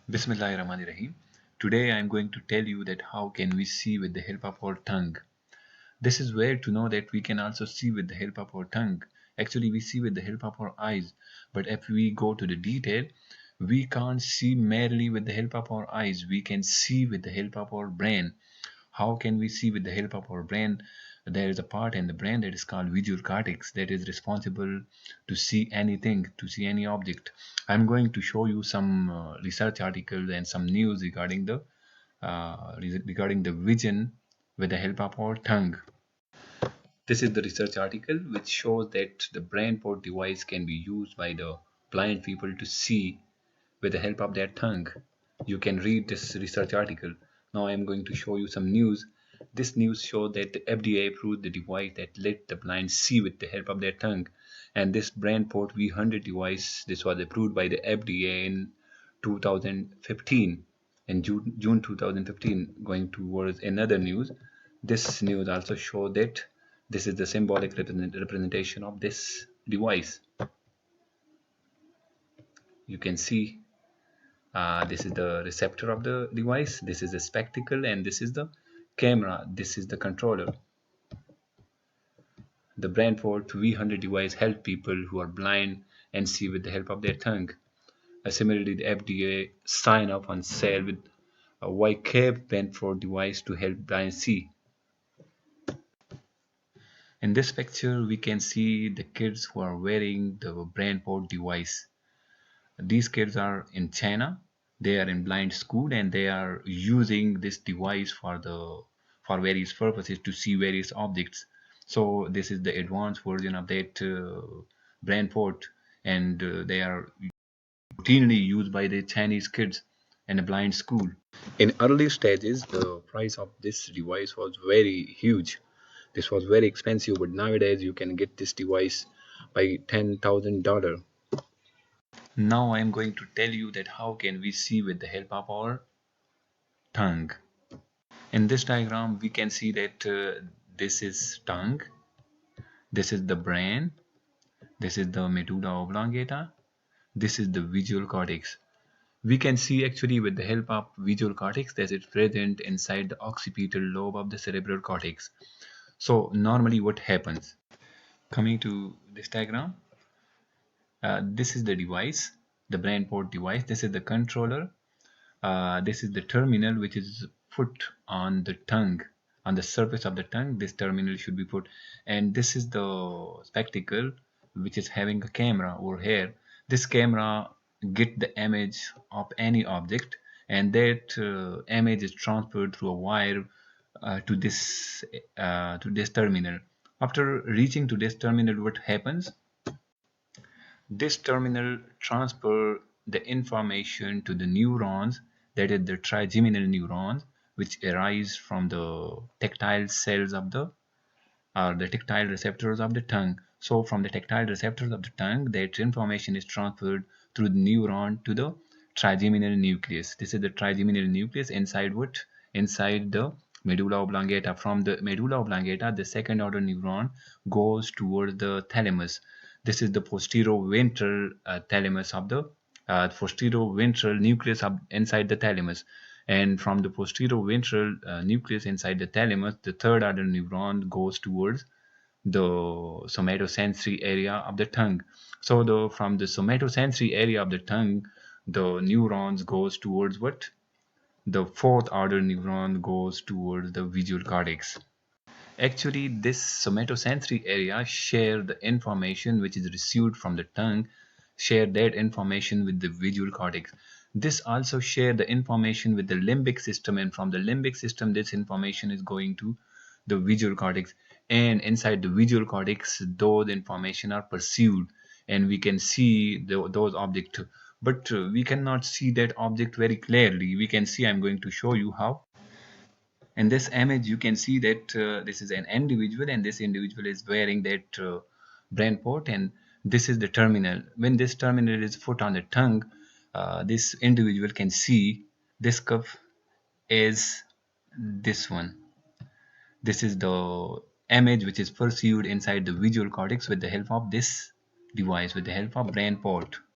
Bismillahirrahmanirrahim. Today I am going to tell you that how can we see with the help of our tongue. This is where to know that we can also see with the help of our tongue. Actually, we see with the help of our eyes, but if we go to the detail, we can't see merely with the help of our eyes. We can see with the help of our brain. How can we see with the help of our brain? There is a part in the brain that is called visual cortex that is responsible to see anything, to see any object. I'm going to show you some research articles and some news regarding the vision with the help of our tongue. This is the research article which shows that the BrainPort device can be used by the blind people to see with the help of their tongue. You can read this research article. Now I am going to show you some news. This news shows that the FDA approved the device that let the blind see with the help of their tongue. And this BrainPort V100 device, this was approved by the FDA in 2015. In June 2015, going towards another news. This news also shows that this is the symbolic representation of this device. You can see this is the receptor of the device, this is the spectacle, and this is the camera, this is the controller. The BrainPort V100 device helps people who are blind and see with the help of their tongue. Similarly, the FDA signed up on sale with a YCAP BrainPort device to help blind see. In this picture, we can see the kids who are wearing the BrainPort device. These kids are in China. They are in blind school and they are using this device for various purposes to see various objects. So this is the advanced version of that BrainPort, and they are routinely used by the Chinese kids in a blind school. In early stages, the price of this device was very huge. This was very expensive, but nowadays you can get this device by $10,000. Now I am going to tell you that how can we see with the help of our tongue. In this diagram we can see that this is tongue, this is the brain, this is the medulla oblongata, this is the visual cortex. We can see actually with the help of visual cortex that is present inside the occipital lobe of the cerebral cortex. So normally what happens? Coming to this diagram, this is the device, the BrainPort device, this is the controller, this is the terminal which is put on the tongue, on the surface of the tongue. This terminal should be put, and this is the spectacle which is having a camera over here. This camera get the image of any object, and that image is transferred through a wire to this terminal. After reaching to this terminal, what happens? This terminal transfer the information to the neurons, that is the trigeminal neurons, which arise from the tactile cells of the tactile receptors of the tongue. So from the tactile receptors of the tongue, that information is transferred through the neuron to the trigeminal nucleus. This is the trigeminal nucleus inside what? Inside the medulla oblongata. From the medulla oblongata, the second order neuron goes towards the thalamus. This is the posterior-ventral thalamus of the posterior-ventral nucleus inside the thalamus. And from the posterior-ventral nucleus inside the thalamus, the third order neuron goes towards the somatosensory area of the tongue. So from the somatosensory area of the tongue, the neurons goes towards what? The fourth order neuron goes towards the visual cortex. Actually, this somatosensory area share the information which is received from the tongue, share that information with the visual cortex. This also share the information with the limbic system, and from the limbic system this information is going to the visual cortex, and inside the visual cortex those information are perceived and we can see those objects, but we cannot see that object very clearly. We can see, I'm going to show you how. In this image you can see that this is an individual, and this individual is wearing that BrainPort, and this is the terminal. When this terminal is put on the tongue, this individual can see this cuff is this one. This is the image which is perceived inside the visual cortex with the help of this device, with the help of BrainPort.